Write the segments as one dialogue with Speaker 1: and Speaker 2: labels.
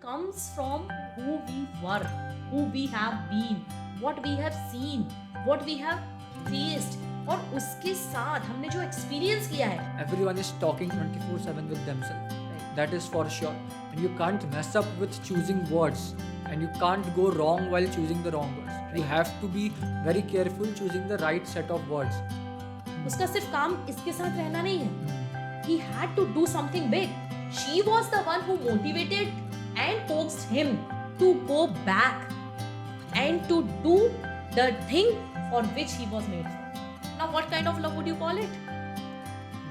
Speaker 1: comes from who we were, who we have been, what we have seen, what we have faced, और उसके साथ हमने जो experience किया है.
Speaker 2: Everyone is talking 24/7 with themselves.
Speaker 1: Right.
Speaker 2: That is for sure. And you can't mess up with choosing words. And you can't go wrong while choosing the wrong words. You
Speaker 1: Right.
Speaker 2: have to be very careful choosing the right set of words.
Speaker 1: उसका सिर्फ काम इसके साथ रहना नहीं है. He had to do something big. She was the one who motivated and coaxed him to go back and to do the thing for which he was made for. Now, what kind of love would you call it?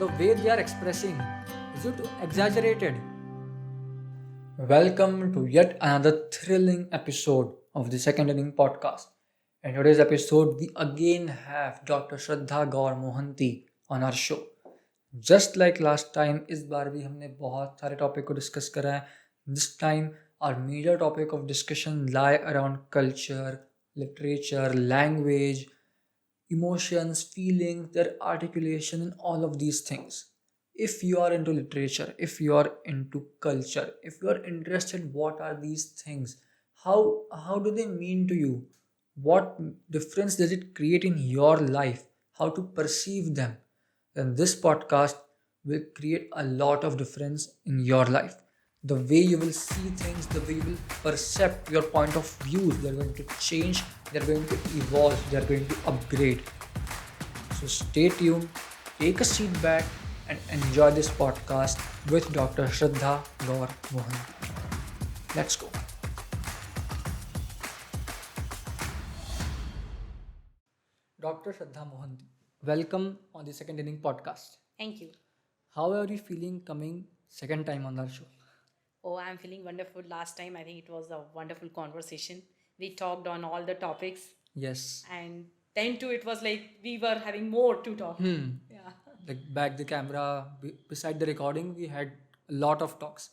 Speaker 2: The way they are expressing, is it exaggerated? Welcome to yet another thrilling episode of the Second Inning podcast. In today's episode, we again have Dr. Shraddha Mohanti on our show. Just like last time, इस बार भी हमने बहुत सारे topic को discuss करा है. This time, our major topic of discussion lie around culture, literature, language, emotions, feelings, their articulation, and all of these things. If you are into literature, if you are into culture, if you are interested, what are these things? How do they mean to you? What difference does it create in your life? How to perceive them? Then this podcast will create a lot of difference in your life. The way you will see things, the way you will perceive your point of views, they're going to change, they're going to evolve, they're going to upgrade. So stay tuned, take a seat back, and enjoy this podcast with Dr. Shraddha Mohanti. Let's go. Dr. Shraddha Mohanti, welcome on the Second Inning podcast.
Speaker 1: Thank you.
Speaker 2: How are you feeling coming second time on our show?
Speaker 1: Oh, I'm feeling wonderful. Last time, I think it was a wonderful conversation. We talked on all the topics,
Speaker 2: Yes.
Speaker 1: and then too, it was like we were having more to talk. Yeah.
Speaker 2: Like back the camera, beside the recording, we had a lot of talks.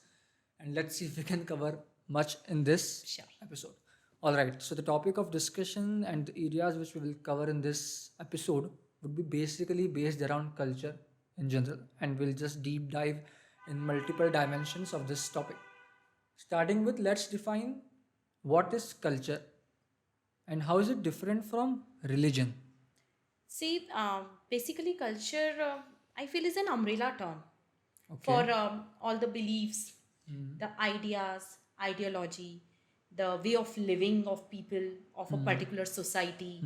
Speaker 2: And let's see if we can cover much in this
Speaker 1: Sure.
Speaker 2: episode. All right. So the topic of discussion and the areas which we will cover in this episode would be basically based around culture in general. And we'll just deep dive in multiple dimensions of this topic. Starting with, let's define what is culture and how is it different from religion.
Speaker 1: See, basically, culture, I feel, is an umbrella term
Speaker 2: Okay.
Speaker 1: for all the beliefs, the ideas, ideology, the way of living of people of a particular society,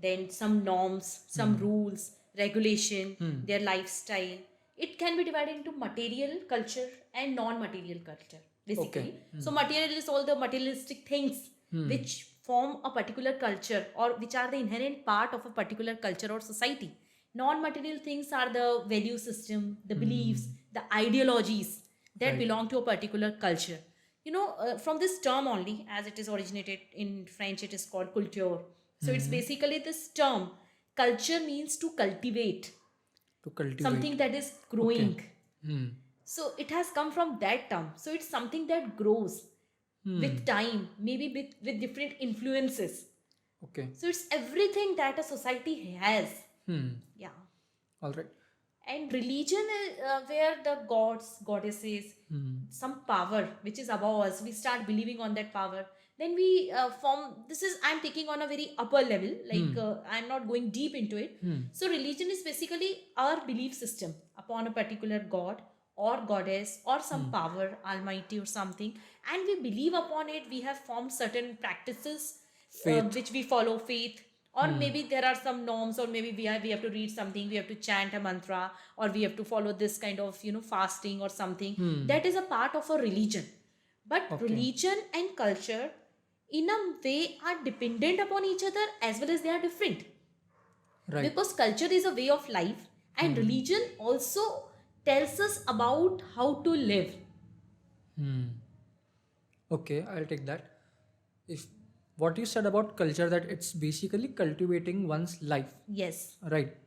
Speaker 1: then some norms, some rules, regulation, their lifestyle. It can be divided into material culture and non-material culture, basically. So material is all the materialistic things which form a particular culture or which are the inherent part of a particular culture or society. Non-material things are the value system, the beliefs, the ideologies that
Speaker 2: Right.
Speaker 1: belong to a particular culture. From this term only, as it is originated in French, it is called culture. So it's basically this term. Culture means to cultivate
Speaker 2: To cultivate.
Speaker 1: something that is growing.
Speaker 2: Hmm.
Speaker 1: So it has come from that term. So it's something that grows with time, maybe with different influences.
Speaker 2: Okay.
Speaker 1: So it's everything that a society has. Yeah.
Speaker 2: All right.
Speaker 1: And religion is where the gods, goddesses, some power which is above us, we start believing on that power. Then we form, I'm taking on a very upper level, like I'm not going deep into it. So religion is basically our belief system upon a particular god or goddess or some power, almighty or something. And we believe upon it, we have formed certain practices
Speaker 2: Faith.
Speaker 1: which we follow, faith. Or maybe there are some norms, or maybe we have to read something, we have to chant a mantra, or we have to follow this kind of fasting or something. That is a part of a religion. But religion and culture in a way are dependent upon each other as well as they are different.
Speaker 2: Right.
Speaker 1: Because culture is a way of life and religion also tells us about how to live.
Speaker 2: Okay, I'll take that. If what you said about culture, that it's basically cultivating one's life,
Speaker 1: Yes.
Speaker 2: right?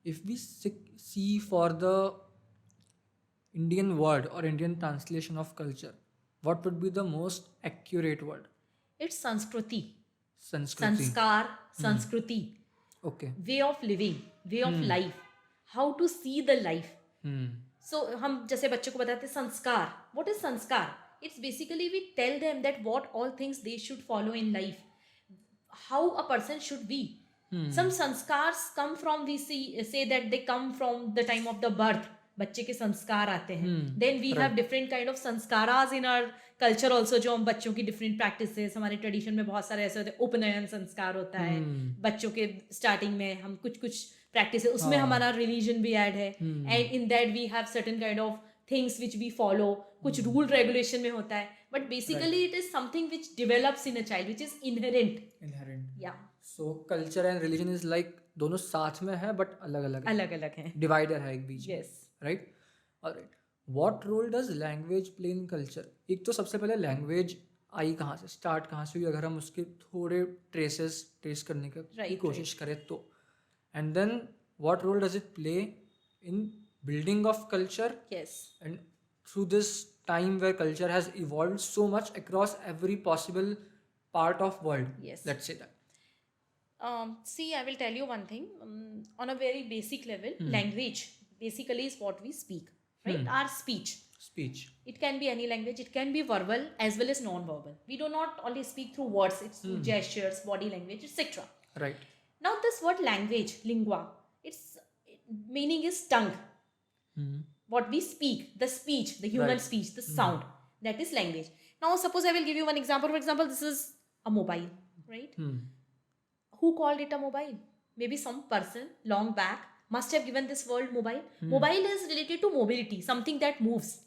Speaker 2: If we see for the Indian word or Indian translation of culture, what would be the most accurate word?
Speaker 1: It's Sanskriti.
Speaker 2: Sanskriti.
Speaker 1: Sanskar, Sanskriti.
Speaker 2: Okay.
Speaker 1: Way of living, way of life, how to see the life.
Speaker 2: Hmm.
Speaker 1: So हम जैसे बच्चों को बताते हैं संस्कार. What is संस्कार? it's basically we tell them that what all things they should follow in life, how a person should be. Some sanskars come from, we say that they come from the time of the birth. बच्चे के संस्कार आते हैं. Then we have different kind of sanskaras in our culture also, जो हम बच्चों की different practices, हमारे tradition में बहुत सारे ऐसे होते हैं. उपनयन संस्कार होता है बच्चों के starting में, हम कुछ कुछ practices उसमें हमारा religion भी add है. And in that we have certain kind of things which we follow, कुछ rule regulation में होता है. But basically it is something which develops in a child, which is inherent. Yeah.
Speaker 2: So culture and religion is like दोनों साथ में है but अलग अलग
Speaker 1: है.
Speaker 2: Divider है एक बीच में.
Speaker 1: Yes.
Speaker 2: Right? Alright. What role does language play in culture? एक तो सबसे पहले language आई कहाँ से, start कहाँ से हुई, अगर हम उसके थोड़े trace करने की कोशिश करें तो. And then what role does it play in building of culture?
Speaker 1: Yes.
Speaker 2: And through this time where culture has evolved so much across every possible part of world.
Speaker 1: Yes.
Speaker 2: Let's say that.
Speaker 1: See, I will tell you one thing. On a very basic level, language basically is what we speak, right? Our speech. It can be any language. It can be verbal as well as non-verbal. We do not only speak through words. It's through gestures, body language, etc.
Speaker 2: Right.
Speaker 1: Now, this word language, lingua, its meaning is tongue. What we speak, the speech, the human speech, the sound, that is language. Now, suppose I will give you one example. For example, this is a mobile, right? Who called it a mobile? Maybe some person long back must have given this word mobile. Mobile is related to mobility, something that moves.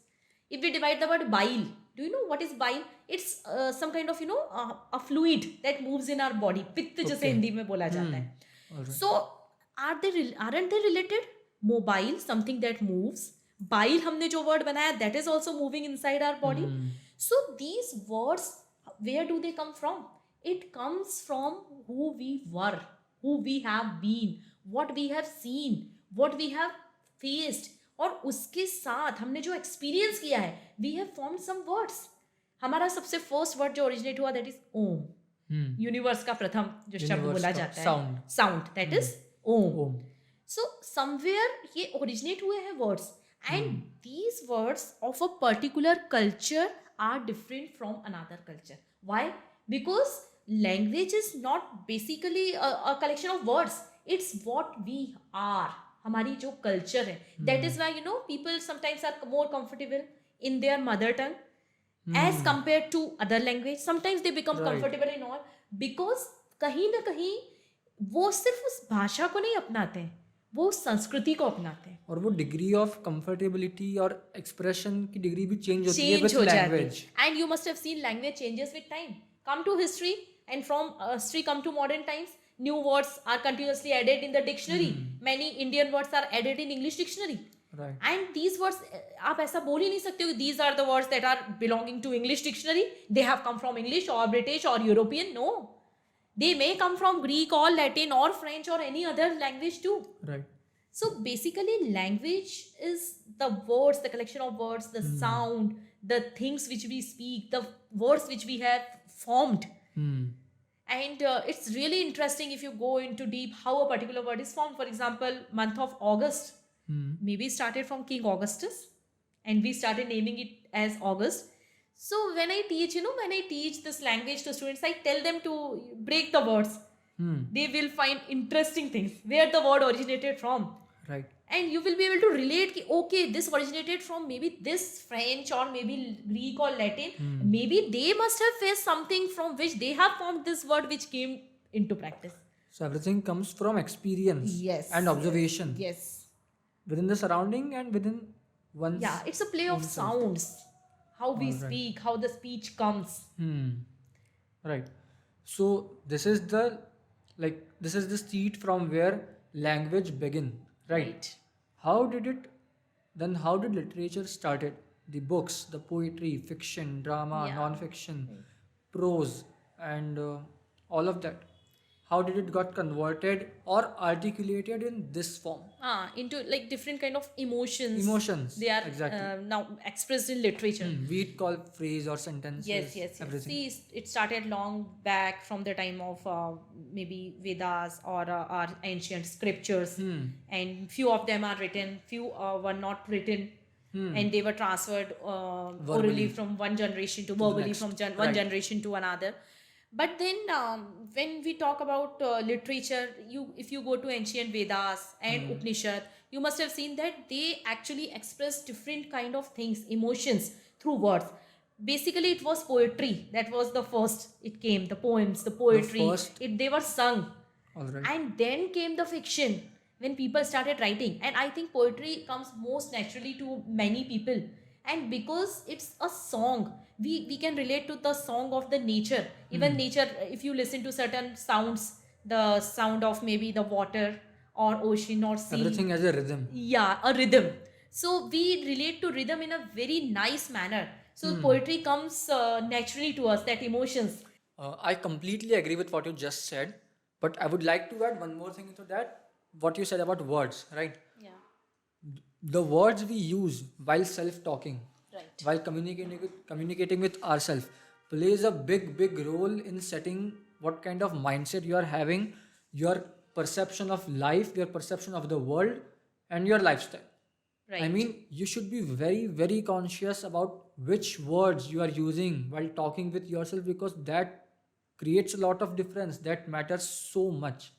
Speaker 1: If we divide the word bile, do you know what is bile? It's some kind of, a fluid that moves in our body. पित्त जैसे हिंदी में बोला जाता है. So, aren't they related? Mobile, something that moves. Bile हमने जो word बनाया, that is also moving inside our body. So, these words, where do they come from? It comes from who we were, who we have been, what we have seen, what we have faced. और उसके साथ हमने जो experience किया है, we have formed some words. हमारा सबसे first word जो originate हुआ, that is ओम. Universe का प्रथम जो शब्द बोला जाता है, sound, that is Om. So somewhere ये originate हुए हैं words, and these words of a particular culture are different from another culture. Why? Because language is not basically a collection of words. It's what we are. हमारी जो culture है. That is why, people sometimes are more comfortable in their mother tongue as compared to other language. Sometimes they become comfortable in all because कहीं ना कहीं वो सिर्फ उस भाषा को नहीं अपनाते हैं, वो संस्कृति को अपनाते हैं.
Speaker 2: और वो डिग्री ऑफ कंफर्टेबिलिटी और एक्सप्रेशन की डिग्री भी चेंज होती है विद
Speaker 1: हो जाती
Speaker 2: लैंग्वेज.
Speaker 1: है. And you must have seen language changes with time. Come to history, and from history come to modern times. New words are continuously added in the dictionary. Many Indian words are added in English dictionary.
Speaker 2: Right.
Speaker 1: And these words, आप ऐसा बोल ही नहीं सकते हो, these are the words that are belonging to English dictionary. They have come from English or British or European. No. They may come from Greek or Latin or French or any other language too.
Speaker 2: Right.
Speaker 1: So basically language is the words, the collection of words, the sound, the things which we speak, the words which we have formed. And it's really interesting if you go into deep how a particular word is formed. For example, month of August maybe started from King Augustus, and we started naming it as August. So when I teach this language to students, I tell them to break the words. They will find interesting things where the word originated from.
Speaker 2: Right.
Speaker 1: And you will be able to relate कि okay, this originated from maybe this French or maybe Greek or Latin. Maybe they must have faced something from which they have formed this word which came into practice.
Speaker 2: So everything comes from experience.
Speaker 1: Yes.
Speaker 2: And observation.
Speaker 1: Yes.
Speaker 2: Within the surrounding and within one's.
Speaker 1: Yeah, it's a play of sounds. How we speak, how the speech comes.
Speaker 2: Right. So this is the seed from where language began. Right. How did literature started? The books, the poetry, fiction, drama, non-fiction, prose, and all of that. How did it got converted or articulated in this form?
Speaker 1: Into like different kind of emotions.
Speaker 2: Emotions.
Speaker 1: They are
Speaker 2: exactly.
Speaker 1: now expressed in literature.
Speaker 2: We call phrase or sentences.
Speaker 1: Yes.
Speaker 2: Everything.
Speaker 1: See, it started long back from the time of maybe Vedas or our ancient scriptures, and few of them are written, few were not written. and they were transferred orally from one generation to verbally
Speaker 2: next.
Speaker 1: from one
Speaker 2: Right.
Speaker 1: generation to another. But then when we talk about literature, if you go to ancient Vedas and Upanishad, you must have seen that they actually express different kind of things, emotions through words. Basically, it was poetry. That was the first. It came the poems, the poetry.
Speaker 2: first-
Speaker 1: They were sung,
Speaker 2: All right.
Speaker 1: and then came the fiction when people started writing. And I think poetry comes most naturally to many people, and because it's a song, we can relate to the song of the nature. Even nature, if you listen to certain sounds, the sound of maybe the water or ocean or sea,
Speaker 2: Everything has a rhythm.
Speaker 1: yeah, a rhythm. So we relate to rhythm in a very nice manner. So poetry comes naturally to us, that emotions.
Speaker 2: I completely agree with what you just said, but I would like to add one more thing into that. What you said about words, right?
Speaker 1: Yeah,
Speaker 2: The words we use while self-talking,
Speaker 1: right.
Speaker 2: while communicating with ourselves, plays a big role in setting what kind of mindset you are having, your perception of life, your perception of the world, and your lifestyle.
Speaker 1: Right.
Speaker 2: I mean, you should be very conscious about which words you are using while talking with yourself, because that creates a lot of difference. That matters so much.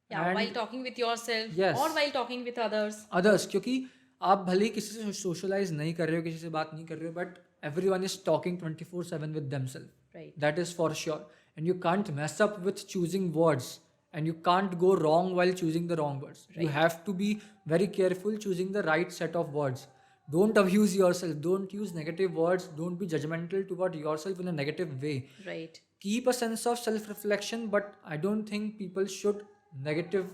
Speaker 1: Yeah, while
Speaker 2: And
Speaker 1: talking with yourself
Speaker 2: yes,
Speaker 1: or while talking with others.
Speaker 2: others, क्योंकि आप भले ही किसी से socialize नहीं कर रहे हो, किसी से बात नहीं कर रहे हो, but everyone is talking 24/7 with themselves.
Speaker 1: Right.
Speaker 2: That is for sure. And you can't mess up with choosing words. And you can't go wrong while choosing the wrong words. You have to be very careful choosing the right set of words. Don't abuse yourself. Don't use negative words. Don't be judgmental toward yourself in a negative way.
Speaker 1: Right.
Speaker 2: Keep a sense of self-reflection, but I don't think people should reflect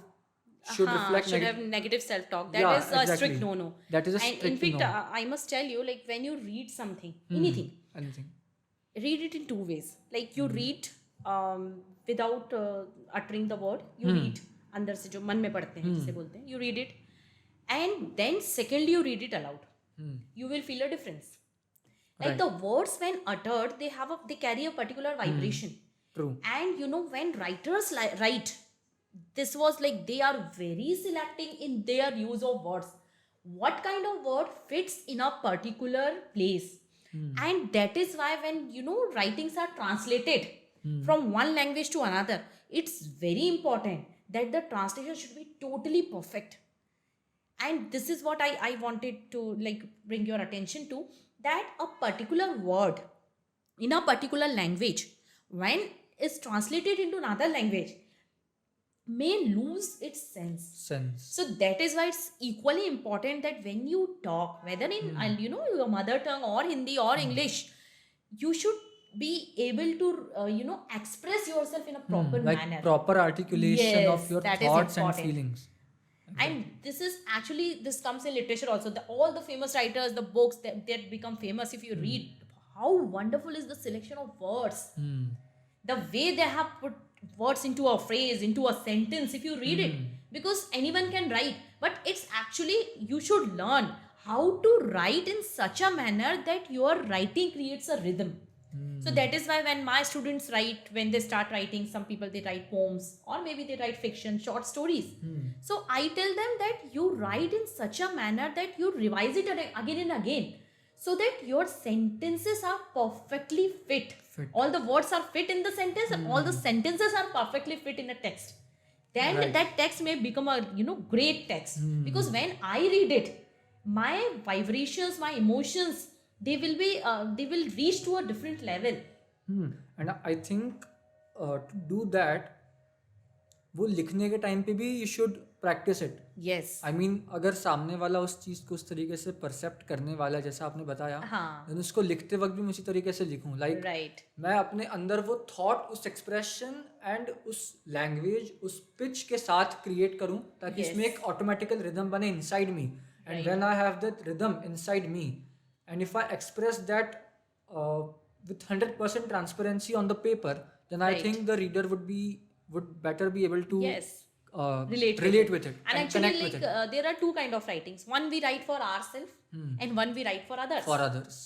Speaker 1: should have
Speaker 2: negative.
Speaker 1: negative self-talk. That
Speaker 2: Yeah,
Speaker 1: is a
Speaker 2: exactly.
Speaker 1: strict no-no.
Speaker 2: That is a
Speaker 1: And in
Speaker 2: strict
Speaker 1: fact,
Speaker 2: no.
Speaker 1: I must tell you, like when you read something, anything,
Speaker 2: Anything.
Speaker 1: read it in two ways. Like you read without uttering the word. You read अंदर से जो मन में पढ़ते हैं जिसे बोलते हैं. You read it, and then secondly you read it aloud. You will feel a difference. Like
Speaker 2: Right.
Speaker 1: the words when uttered, they carry a particular vibration.
Speaker 2: True.
Speaker 1: And you know, when writers write, this was like they are very selecting in their use of words. What kind of word fits in a particular place? And that is why when you know writings are translated from one language to another, it's very important that the translation should be totally perfect. And this is what I wanted to like bring your attention to, that a particular word in a particular language, when is translated into another language, may lose its sense. So that is why it's equally important that when you talk, whether in you know your mother tongue or Hindi or English, you should be able to you know express yourself in a proper
Speaker 2: Like
Speaker 1: manner.
Speaker 2: proper articulation
Speaker 1: Yes,
Speaker 2: of your
Speaker 1: that is
Speaker 2: thoughts and
Speaker 1: important.
Speaker 2: feelings.
Speaker 1: And this is actually, this comes in literature also. All the famous writers, the books that become famous, if you read, how wonderful is the selection of words, the way they have put words into a phrase, into a sentence, if you read it. Because anyone can write, but it's actually, you should learn how to write in such a manner that your writing creates a rhythm. So that is why when my students write, when they start writing, some people they write poems or maybe they write fiction, short stories. So I tell them that you write in such a manner that you revise it again and again, so that your sentences are perfectly fit. All the words are fit in the sentence, and all the sentences are perfectly fit in a text. Then that text may become a you know great text. Because when I read it, my vibrations, my emotions, they will reach to a different level.
Speaker 2: And I think to do that, वो लिखने के time पे भी you should practice it.
Speaker 1: Yes.
Speaker 2: I mean, अगर सामने वाला उस चीज़ को उस तरीके से परसेप्ट करने वाला है जैसा आपने बताया, then उसको लिखते वक्त भी मैं उसी तरीके से लिखूं. Like
Speaker 1: Right.
Speaker 2: मैं अपने अंदर वो थॉट, उस एक्सप्रेशन एंड उस लैंग्वेज, उस पिच के साथ क्रिएट करूं, ताकि इसमें एक ऑटोमेटिकल रिदम बने inside me. And when I have that rhythm inside me, and if I express that with 100% transparency on the paper, then I think the reader would better be able to relate with it
Speaker 1: And actually,
Speaker 2: connect
Speaker 1: like
Speaker 2: with it.
Speaker 1: there are two kind of writings. One we write for ourselves, and one we write for others.
Speaker 2: For others.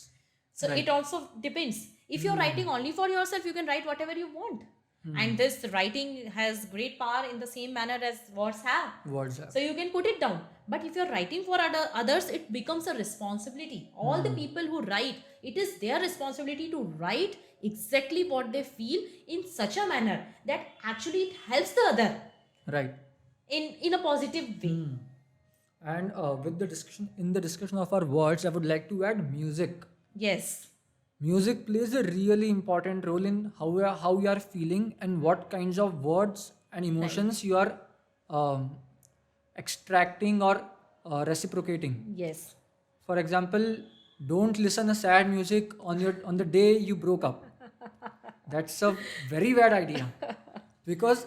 Speaker 1: So it also depends. If you're writing only for yourself, you can write whatever you want. And this writing has great power in the same manner as words have.
Speaker 2: Words have.
Speaker 1: So you can put it down. But if you're writing for others, it becomes a responsibility. All the people who write, it is their responsibility to write exactly what they feel in such a manner that actually it helps the other
Speaker 2: Right.
Speaker 1: in a positive way.
Speaker 2: And with the discussion of our words, I would like to add music.
Speaker 1: Yes.
Speaker 2: Music plays a really important role in how you are feeling and what kinds of words and emotions you are um, extracting or reciprocating.
Speaker 1: Yes.
Speaker 2: For example, don't listen a sad music on the day you broke up. That's a very bad idea, because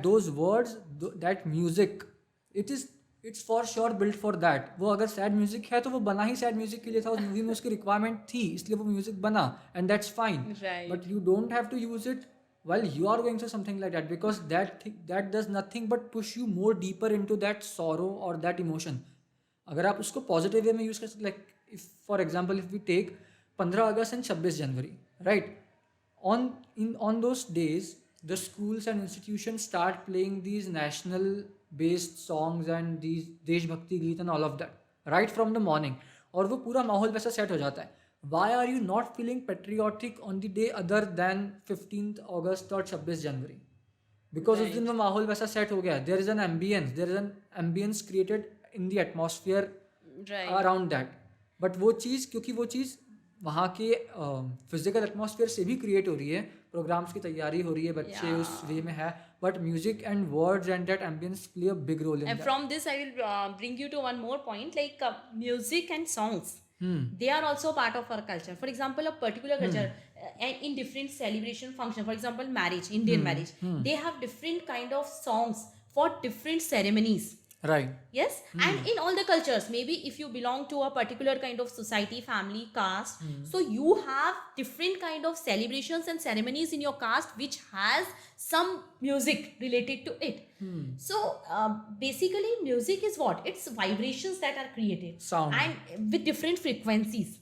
Speaker 2: those words, that music, it's for sure built for that. वो अगर sad music है तो वो बना ही sad music के लिए था, उस मूवी में उसकी requirement थी, इसलिए वो music बना, and that's fine.
Speaker 1: Right.
Speaker 2: But you don't have to use it while you are going through something like that, because that does nothing but push you more deeper into that sorrow or that emotion. अगर आप उसको positive way में use कर सकते, like if for example if we take 15 August and 26 January, right, on those days the schools and institutions start playing these national based songs and these देशभक्ति गीत and all of that right from the morning, और वो पूरा माहौल वैसा set हो जाता है. Why are you not feeling patriotic on the day other than 15th August और 26 जनवरी? Because उस दिन वो माहौल वैसा सेट हो गया. There is an ambience created in the atmosphere around that. But वो चीज़, क्योंकि वो चीज़ वहाँ के फिजिकल एटमॉस्फेयर से भी क्रिएट हो रही है, प्रोग्राम्स की तैयारी हो रही है, बच्चे उस वे में है, but music and words and that ambience play a big role in that.
Speaker 1: And from this, I will bring you to one more point, like music and songs. They are also part of our culture. For example, a particular culture in different celebration function, for example, marriage, Indian marriage, they have different kind of songs for different ceremonies.
Speaker 2: Right.
Speaker 1: Yes. And in all the cultures, maybe if you belong to a particular kind of society, family, caste, so you have different kind of celebrations and ceremonies in your caste which has some music related to it. So basically music is what? It's vibrations that are created,
Speaker 2: Sound.
Speaker 1: and with different frequencies.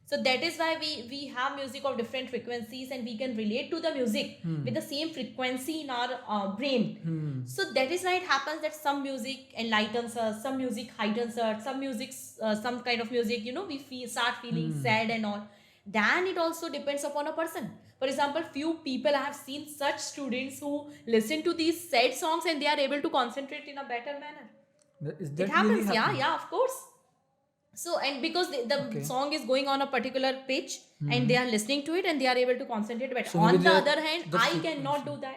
Speaker 1: So that is why we have music of different frequencies, and we can relate to the music with the same frequency in our brain. So that is why it happens that some music enlightens us, some music heightens us, some music, some kind of music, we start feeling sad and all. Then it also depends upon a person. For example, few people, I have seen such students who listen to these sad songs and they are able to concentrate in a better manner.
Speaker 2: Is that
Speaker 1: It happens,
Speaker 2: really happening?
Speaker 1: yeah, of course. So, and because the song is going on a particular pitch and they are listening to it and they are able to concentrate, but
Speaker 2: So
Speaker 1: on
Speaker 2: maybe
Speaker 1: the
Speaker 2: they-
Speaker 1: other hand,
Speaker 2: the
Speaker 1: I
Speaker 2: frequency.
Speaker 1: cannot do that.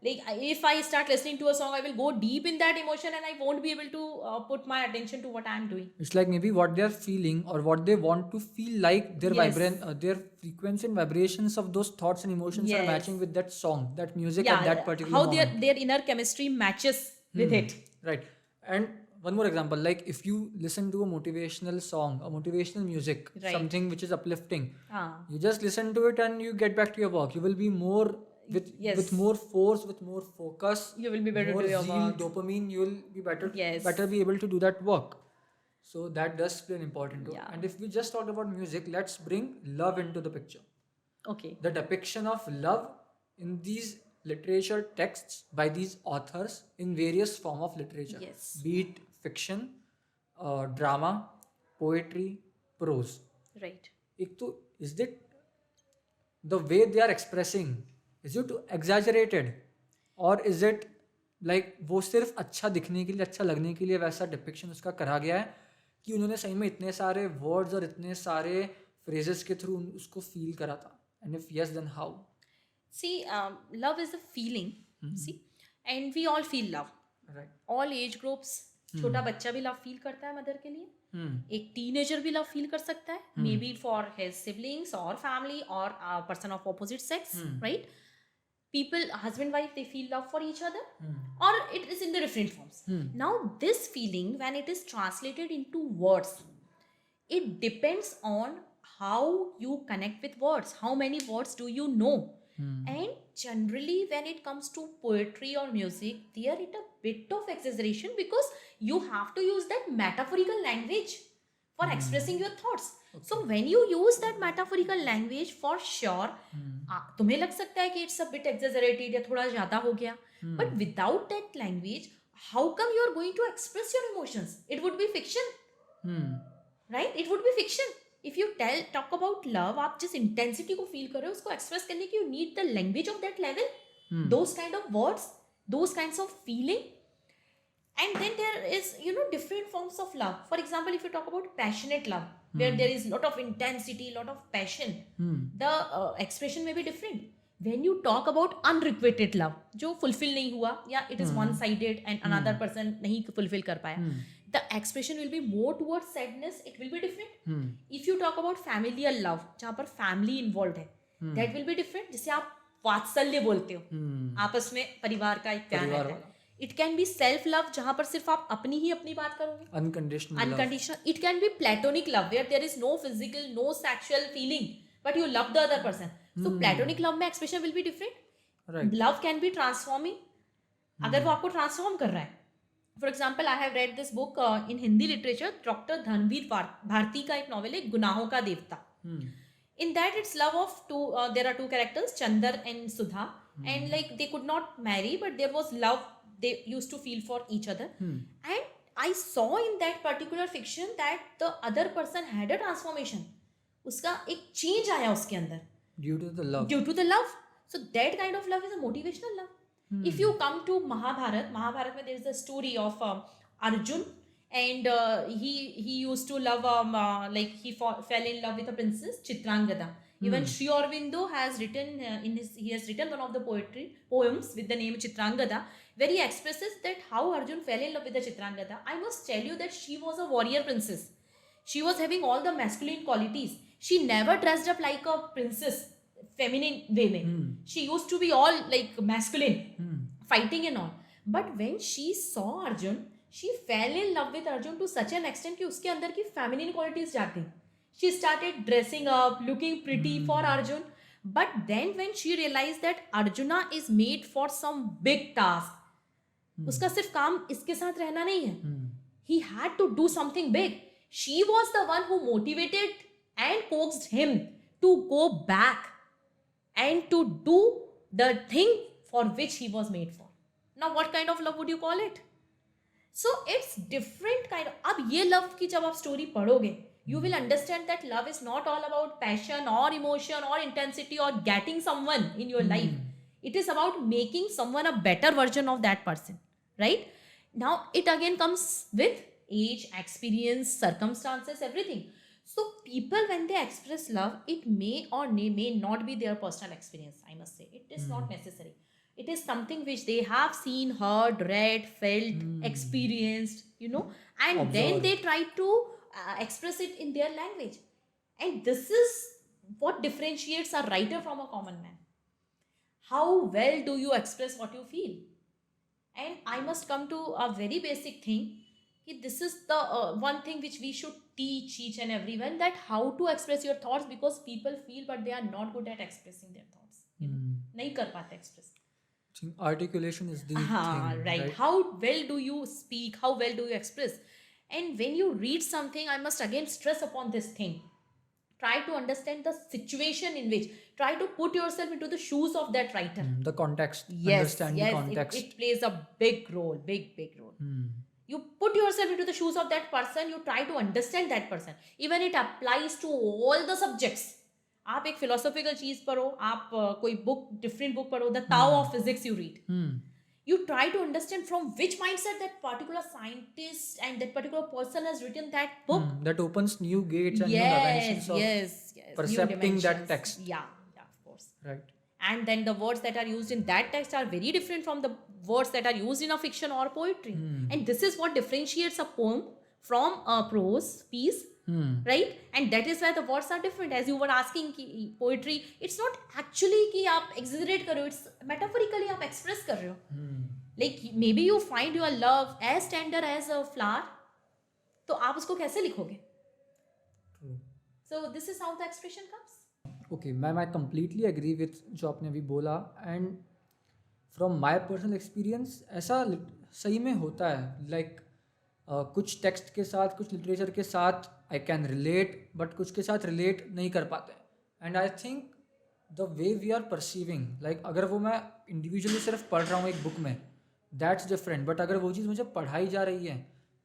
Speaker 1: Like if I start listening to a song, I will go deep in that emotion and I won't be able to put my attention to what I am doing.
Speaker 2: It's like maybe what they are feeling or what they want to feel like, their
Speaker 1: Yes.
Speaker 2: their frequency and vibrations of those thoughts and emotions are
Speaker 1: Yes.
Speaker 2: matching with that song, that music
Speaker 1: Yeah,
Speaker 2: at that particular
Speaker 1: how
Speaker 2: moment.
Speaker 1: their inner chemistry matches with it.
Speaker 2: Right. And one more example, like if you listen to a motivational song, a motivational music,
Speaker 1: Right.
Speaker 2: something which is uplifting,
Speaker 1: Ah.
Speaker 2: you just listen to it and you get back to your work. You will be more
Speaker 1: Yes.
Speaker 2: with more force, with more focus,
Speaker 1: You will be better
Speaker 2: more
Speaker 1: to your
Speaker 2: zeal,
Speaker 1: work.
Speaker 2: dopamine. You will be better,
Speaker 1: Yes.
Speaker 2: better be able to do that work. So that does play an important role.
Speaker 1: Yeah.
Speaker 2: And if we just talked about music, let's bring love into the picture.
Speaker 1: Okay.
Speaker 2: The depiction of love in these literature texts by these authors in various form of literature,
Speaker 1: Yes.
Speaker 2: be it fiction, drama, poetry, prose.
Speaker 1: Right.
Speaker 2: एक तो is it the way they are expressing, is it exaggerated or is it like वो सिर्फ अच्छा दिखने के लिए, अच्छा लगने के लिए वैसा डिपिक्शन उसका करा गया है कि उन्होंने सही में इतने सारे वर्ड्स और इतने सारे फ्रेजेस के थ्रू उसको फील करा था? And if yes then how?
Speaker 1: See, love is a feeling. See, and we all feel love.
Speaker 2: Right.
Speaker 1: All age groups. छोटा बच्चा भी लव फील करता है मदर के लिए, एक टीनेजर भी लव फील कर सकता है, may be for his siblings और फैमिली और person of opposite sex, right? People, husband wife, they feel love for each other, or it is in the different forms. Now this feeling, when it is translated into words, it depends on how you connect with words, how many words do you know. And generally when it comes to poetry or music, there is a bit of exaggeration because you have to use that metaphorical language for expressing your thoughts. So when you use that metaphorical language, for sure, तुम्हें लग सकता है कि it's a bit एक्सेजरेटेड या थोड़ा ज्यादा हो गया, but without that language how come you are going to express your emotions? It would be fiction, right? It would be fiction. If you talk about love, आप जिस इंटेंसिटी को feel कर रहे हो उसको एक्सप्रेस करने की, you need the language of that level, those kind of words, those kinds of feeling. And then there is, different forms of love. For example, if you talk about passionate love, where there is lot of intensity, lot of passion, the expression may be different. When you talk about unrequited love, जो fulfill नहीं हुआ, या it is one sided and another person नहीं fulfill कर पाया, the expression will be more towards sadness, it will be different. If you talk about familial love, जहाँ पर family involved है, that will be different. जिसे आप वात्सल्य बोलते हो, आपस में परिवार का एक प्यार रहता है. It can be self love, जहां पर सिर्फ आप अपनी ही अपनी बात करोगे, unconditional. It can be platonic love, where there is no physical, no sexual feeling, but you love the other person. So platonic love में expression will be different. Love can be transforming, अगर वो आपको transform कर रहा है. For example, I have read this book in Hindi literature, doctor Dhanvir Bharti का एक novel है गुनाहों का देवता. In that, it's love of two, there are two characters, Chandar and Sudha, and like they could not marry, but there was love they used to feel for each other. And I saw in that particular fiction that the other person had a transformation. उसका एक change आया उसके अंदर
Speaker 2: due to the love.
Speaker 1: Due to the love. So that kind of love is a motivational love. If you come to Mahabharat में there is the story of Arjun, and he used to love like he fell in love with a princess Chitrangada. Even Sri Aurobindo has written he has written one of the poems with the name Chitrangada, where he expresses that how Arjun fell in love with the Chitrangada. I must tell you that she was a warrior princess. She was having all the masculine qualities. She never dressed up like a princess, feminine way mein. She used to be all like masculine, fighting and all. But when she saw Arjun, she fell in love with Arjun to such an extent कि उसके अंदर की feminine qualities जाती. She started dressing up, looking pretty for Arjun. But then when she realized that Arjuna is made for some big task, उसका सिर्फ काम इसके साथ रहना नहीं है. He had to do something big. She was the one who motivated and coaxed him to go back and to do the thing for which he was made for. Now, what kind of love would you call it? So it's different kind of. अब ये love की जब आप story पढ़ोगे, you will understand that love is not all about passion or emotion or intensity or getting someone in your life. It is about making someone a better version of that person, right? Now it again comes with age, experience, circumstances, everything. So people, when they express love, it may or may not be their personal experience. I must say, it is not necessary. It is something which they have seen, heard, read, felt, experienced, and
Speaker 2: Observed.
Speaker 1: then they try to express it in their language. And this is what differentiates a writer from a common man. How well do you express what you feel? And I must come to a very basic thing. This is the one thing which we should teach each and everyone, that how to express your thoughts, because people feel but they are not good at expressing their thoughts. नहीं कर पाते express.
Speaker 2: Articulation is the thing,
Speaker 1: right. How well do you speak? How well do you express? And when you read something, I must again stress upon this thing. Try to understand the situation in which. Try to put yourself into the shoes of that writer.
Speaker 2: The context.
Speaker 1: Yes,
Speaker 2: Understand the context.
Speaker 1: It plays a big role, big role. You put yourself into the shoes of that person. You try to understand that person. Even it applies to all the subjects. आप एक philosophical चीज पढ़ो, आप कोई book, different book पढ़ो, the Tao of Physics you read. You try to understand from which mindset that particular scientist and that particular person has written that book.
Speaker 2: That opens new gates and new dimensions of percepting that text.
Speaker 1: Yeah, of course.
Speaker 2: Right.
Speaker 1: And then the words that are used in that text are very different from the words that are used in a fiction or poetry. And this is what differentiates a poem from a prose piece. Right? And that is why the words are different. As you were asking, poetry, it's not actually कि आप exaggerate कर रहे हो, it's metaphorically आप express कर रहे हो. Like maybe you find your love as tender as a flower, तो आप उसको कैसे लिखोगे? So this is how the expression comes.
Speaker 2: Okay, ma'am, I completely agree with जो आपने अभी बोला, and from my personal experience ऐसा सही में होता है. Like कुछ टेक्स्ट के साथ, कुछ लिटरेचर के साथ आई कैन रिलेट, बट कुछ के साथ रिलेट नहीं कर पाते. And I think the way we are perceiving, like अगर वो मैं इंडिविजुअली सिर्फ पढ़ रहा हूँ एक बुक में, दैट्स डिफरेंट, बट अगर वो चीज़ मुझे पढ़ाई जा रही है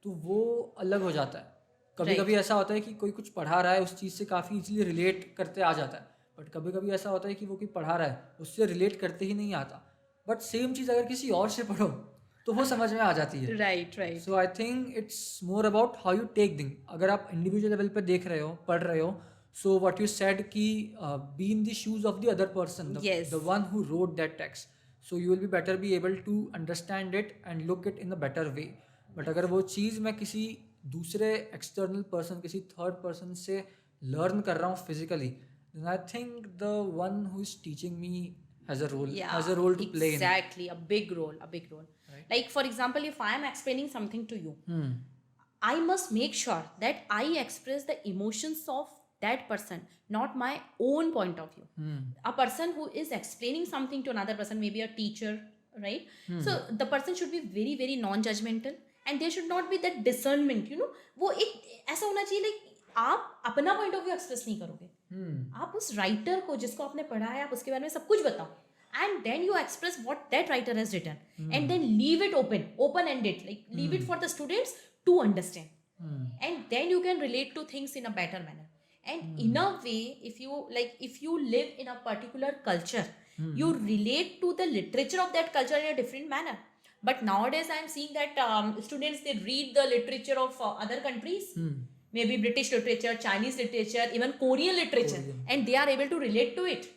Speaker 2: तो वो अलग हो जाता है. कभी
Speaker 1: Right.
Speaker 2: कभी ऐसा होता है कि कोई कुछ पढ़ा रहा है, उस चीज़ से काफ़ी इजीली रिलेट करते आ जाता है, बट कभी कभी ऐसा होता है कि वो कोई पढ़ा रहा है उससे रिलेट करते ही नहीं आता. बट सेम चीज़ अगर किसी और से पढ़ो तो वो समझ में आ जाती है.
Speaker 1: Right, right.
Speaker 2: So I think it's more about how you take thing. अगर आप इंडिविजुअल लेवल पे देख रहे हो, पढ़ रहे हो, सो व्हाट यू सेड कि be in the shoes of the other person,
Speaker 1: Yes.
Speaker 2: The one who wrote that text, so you will be better be able to understand it and look it in a better way. But अगर वो चीज़ मैं किसी दूसरे external person, किसी third person से learn कर रहा हूँ physically, then I think the one who is teaching me has a role,
Speaker 1: Yeah,
Speaker 2: has a role to play in it.
Speaker 1: exactly. A big role, a big role.
Speaker 2: Right.
Speaker 1: Like, for example, if I am explaining something to you,
Speaker 2: Hmm.
Speaker 1: I must make sure that I express the emotions of that person, not my own point of view. A person who is explaining something to another person, maybe a teacher, right? So the person should be very, very non-judgmental, and there should not be that discernment. वो एक ऐसा होना चाहिए, like आप अपना point of view express नहीं करोगे. आप उस राइटर को, जिसको आपने पढ़ा है, आप उसके बारे में सब कुछ बताओ, and then you express what that writer has written, and then leave it open ended, like leave it for the students to understand, and then you can relate to things in a better manner. And in a way, if you live in a particular culture, you relate to the literature of that culture in a different manner. But nowadays I am seeing that students, they read the literature of other countries, maybe British literature, Chinese literature, even Korean literature, and they are able to relate to it.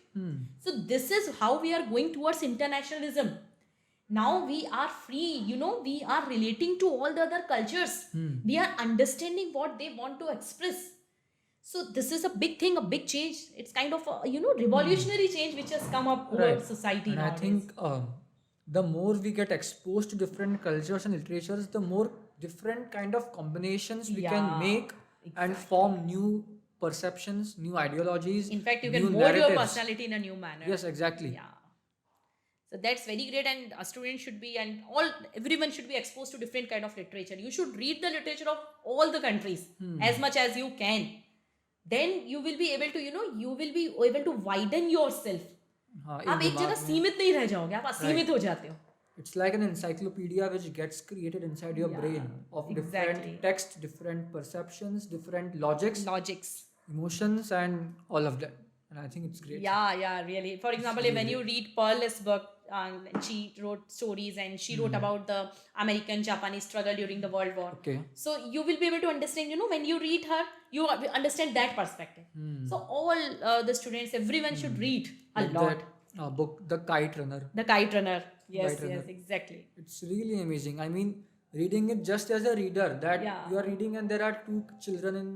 Speaker 1: So this is how we are going towards internationalism. Now we are free, we are relating to all the other cultures. We are understanding what they want to express. So this is a big thing, a big change. It's kind of a, revolutionary change which has come up over
Speaker 2: Right.
Speaker 1: society
Speaker 2: And
Speaker 1: nowadays.
Speaker 2: I think the more we get exposed to different cultures and literatures, the more different kind of combinations we can
Speaker 1: Yeah,
Speaker 2: make and form new perceptions, new ideologies.
Speaker 1: In fact, you
Speaker 2: new
Speaker 1: can mold your
Speaker 2: narratives.
Speaker 1: personality in a new manner.
Speaker 2: Yes, exactly.
Speaker 1: Yeah. So that's very great, and a student should be, and everyone should be exposed to different kind of literature. You should read the literature of all the countries as much as you can. Then you will be able to, you will be able to widen yourself.
Speaker 2: हाँ,
Speaker 1: आप एक जगह सीमित नहीं रह जाओगे, आप असीमित हो जाते हो.
Speaker 2: It's like an encyclopedia which gets created inside your brain of different texts, different perceptions, different logics, emotions, and all of that. And I think it's great.
Speaker 1: Yeah, really. For example, when you read Pearl's book, she wrote stories, and she wrote about the American-Japanese struggle during the World War.
Speaker 2: Okay.
Speaker 1: So you will be able to understand, when you read her, you understand that perspective. So all the students, everyone should read a lot.
Speaker 2: That book, The Kite Runner.
Speaker 1: The Kite Runner. Yes,
Speaker 2: Kite Runner.
Speaker 1: yes, exactly.
Speaker 2: It's really amazing. I mean, reading it just as a reader, that
Speaker 1: Yeah.
Speaker 2: you are reading and there are two children in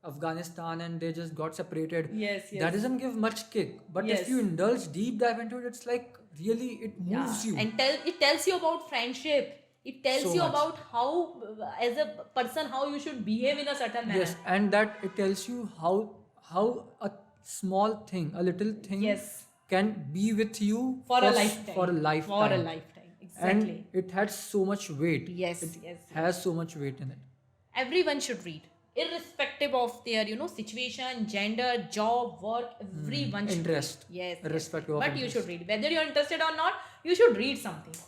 Speaker 2: Afghanistan and they just got separated.
Speaker 1: Yes.
Speaker 2: That doesn't give much kick. But
Speaker 1: Yes.
Speaker 2: if you indulge deep dive into it, it's like really, it moves you.
Speaker 1: And it tells you about friendship. It tells
Speaker 2: So
Speaker 1: you
Speaker 2: much.
Speaker 1: about how, as a person, how you should behave in a certain manner.
Speaker 2: Yes, and that it tells you how a small thing, a little thing,
Speaker 1: Yes.
Speaker 2: can be with you
Speaker 1: For a lifetime.
Speaker 2: For a lifetime.
Speaker 1: For a lifetime. Exactly.
Speaker 2: And it had so much weight.
Speaker 1: Yes.
Speaker 2: Has so much weight in it.
Speaker 1: Everyone should read, irrespective of their, situation, gender, job, work. Everyone should
Speaker 2: Interest.
Speaker 1: read. Yes.
Speaker 2: Irrespective of
Speaker 1: But you
Speaker 2: interest.
Speaker 1: should read. Whether you're interested or not, you should read something.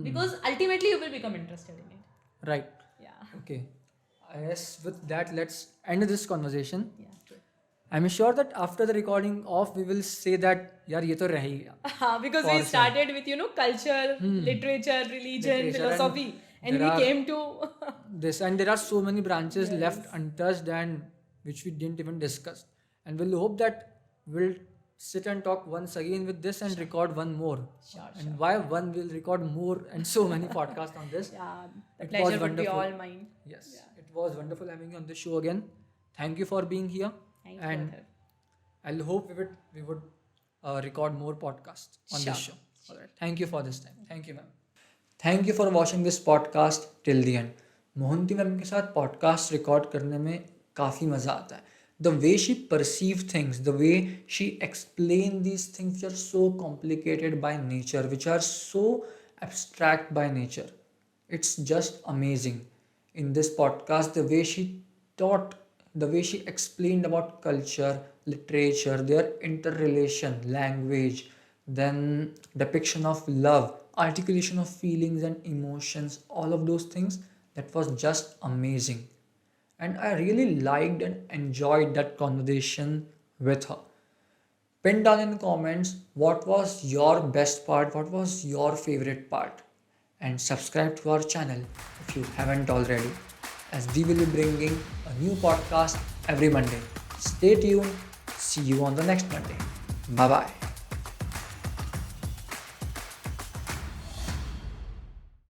Speaker 1: Because ultimately you will become interested in it.
Speaker 2: Right.
Speaker 1: Yeah.
Speaker 2: Okay. Yes, with that, let's end this conversation.
Speaker 1: Yeah. True.
Speaker 2: I'm sure that after the recording off, we will say that, yaar, ye to rahi gaya.
Speaker 1: Because we started with, culture, literature, religion,
Speaker 2: Literature,
Speaker 1: philosophy, and we came to
Speaker 2: this, and there are so many branches left untouched and which we didn't even discuss. And we'll hope that we'll sit and talk once again with this and record one more. And why one, will record more and so many podcasts on this.
Speaker 1: the
Speaker 2: It
Speaker 1: pleasure
Speaker 2: was
Speaker 1: would be
Speaker 2: wonderful.
Speaker 1: all mine.
Speaker 2: Yes, it was wonderful having you on the show again. Thank you for being here.
Speaker 1: Thank
Speaker 2: and
Speaker 1: you.
Speaker 2: I'll hope we would record more podcasts on this show. All right. Thank you for this time. Thank you, ma'am. Thank you for watching this podcast till the end. Mohanty ma'am के साथ podcast record करने में काफ़ी मज़ा आता है. The way she perceives things, the way she explains these things which are so complicated by nature, which are so abstract by nature. It's just amazing. In this podcast, the way she taught, the way she explained about culture, literature, their interrelation, language, then depiction of love, articulation of feelings and emotions, all of those things, that was just amazing. And I really liked and enjoyed that conversation with her. Pin down in the comments what was your best part, what was your favorite part, and subscribe to our channel if you haven't already, as we will be bringing a new podcast every Monday. Stay tuned. See you on the next Monday. Bye bye.